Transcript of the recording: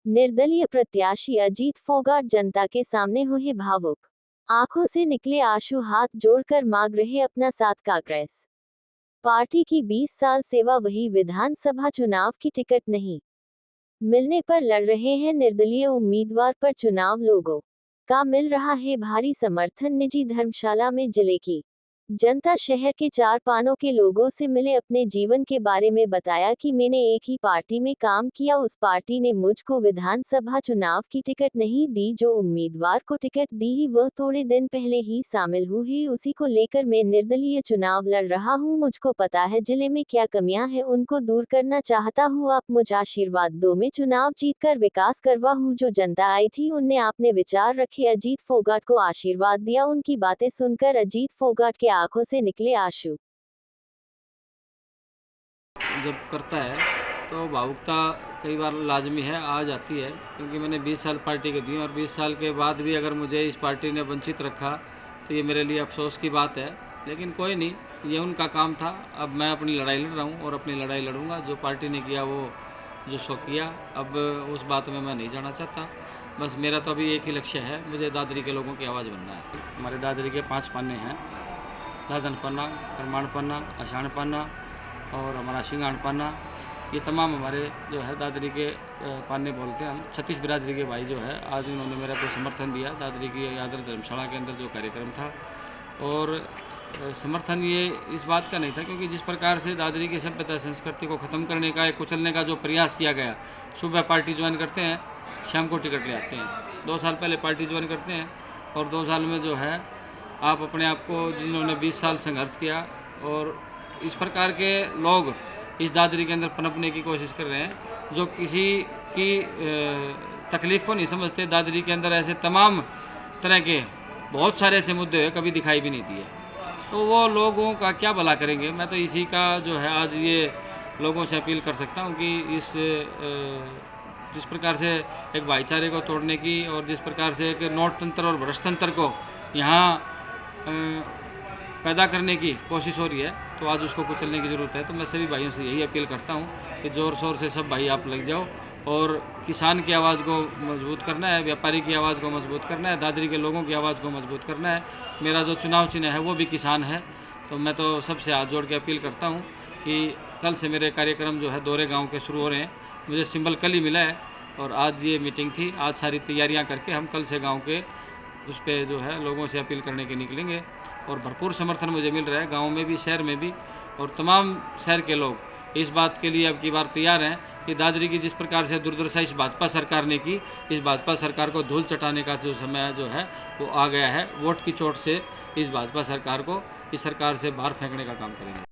निर्दलीय प्रत्याशी अजीत फोगाट जनता के सामने हुए भावुक। आंखों से निकले आंसू, हाथ जोड़कर मांग रहे अपना साथ कांग्रेस पार्टी की 20 साल सेवा, वही विधानसभा चुनाव की टिकट नहीं मिलने पर लड़ रहे हैं निर्दलीय उम्मीदवार पर चुनाव। लोगों का मिल रहा है भारी समर्थन। निजी धर्मशाला में जिले की जनता शहर के 4 पानों के लोगों से मिले, अपने जीवन के बारे में बताया कि मैंने एक ही पार्टी में काम किया, उस पार्टी ने मुझको विधानसभा चुनाव की टिकट नहीं दी, जो उम्मीदवार को टिकट दी वह थोड़े दिन पहले ही शामिल हुए, उसी को लेकर मैं निर्दलीय चुनाव लड़ रहा हूं। मुझको पता है जिले में क्या कमियां हैं, उनको दूर करना चाहता हूं। आप मुझे आशीर्वाद दो, मैं चुनाव जीतकर विकास करवा हूं। जो जनता आई थी उनने आपने विचार रखे, अजीत फोगाट को आशीर्वाद दिया। उनकी बातें सुनकर अजीत फोगाट के आंखों से निकले आंसू। जब करता है तो भावुकता कई बार लाजमी है, आ जाती है, क्योंकि मैंने 20 साल पार्टी के दिए और 20 साल के बाद भी अगर मुझे इस पार्टी ने वंचित रखा तो ये मेरे लिए अफसोस की बात है। लेकिन कोई नहीं, ये उनका काम था। अब मैं अपनी लड़ाई लड़ रहा हूँ और अपनी लड़ाई लड़ूंगा। जो पार्टी ने किया वो जो सो किया, अब उस बात में मैं नहीं जाना चाहता। बस मेरा तो अभी एक ही लक्ष्य है, मुझे दादरी के लोगों की आवाज़ बनना है। हमारे दादरी के 5 पाने हैं, दादन पन्ना, करमाण पन्ना, अषाढ़ पन्ना और हमारा सिंगाण पन्ना। ये तमाम हमारे जो है दादरी के पाने बोलते हैं हम। 36 बिरादरी के भाई जो है आज उन्होंने मेरा को समर्थन दिया दादरी की आदर धर्मशाला के अंदर जो कार्यक्रम था। और समर्थन ये इस बात का नहीं था, क्योंकि जिस प्रकार से दादरी की सभ्यता संस्कृति को ख़त्म करने का, कुचलने का जो प्रयास किया गया, सुबह पार्टी ज्वाइन करते हैं, शाम को टिकट ले आते हैं। 2 साल पहले पार्टी ज्वाइन करते हैं और 2 साल में जो है आप अपने आप को, जिन्होंने 20 साल संघर्ष किया, और इस प्रकार के लोग इस दादरी के अंदर पनपने की कोशिश कर रहे हैं, जो किसी की तकलीफ़ को नहीं समझते। दादरी के अंदर ऐसे तमाम तरह के बहुत सारे ऐसे मुद्दे हैं, कभी दिखाई भी नहीं दिए, तो वो लोगों का क्या भला करेंगे। मैं तो इसी का जो है आज ये लोगों से अपील कर सकता हूँ कि जिस प्रकार से एक भाईचारे को तोड़ने की और जिस प्रकार से एक नोट तंत्र और भ्रष्ट तंत्र को यहाँ पैदा करने की कोशिश हो रही है, तो आज उसको कुचलने की ज़रूरत है। तो मैं सभी भाइयों से यही अपील करता हूँ कि ज़ोर शोर से सब भाई आप लग जाओ और किसान की आवाज़ को मजबूत करना है, व्यापारी की आवाज़ को मजबूत करना है, दादरी के लोगों की आवाज़ को मजबूत करना है। मेरा जो चुनाव चिन्ह है वो भी किसान है। तो मैं तो सबसे हाथ जोड़ के अपील करता हूँ कि कल से मेरे कार्यक्रम जो है दोहरे गाँव के शुरू हो रहे हैं। मुझे सिंबल कल ही मिला है और आज ये मीटिंग थी। आज सारी तैयारियाँ करके हम कल से गाँव के उस पर जो है लोगों से अपील करने के निकलेंगे। और भरपूर समर्थन मुझे मिल रहा है, गांव में भी, शहर में भी, और तमाम शहर के लोग इस बात के लिए अब की बार तैयार हैं कि दादरी की जिस प्रकार से दुर्दशा इस भाजपा सरकार ने की, इस भाजपा सरकार को धूल चटाने का जो समय जो है वो आ गया है। वोट की चोट से इस भाजपा सरकार को, इस सरकार से बाहर फेंकने का काम करेंगे।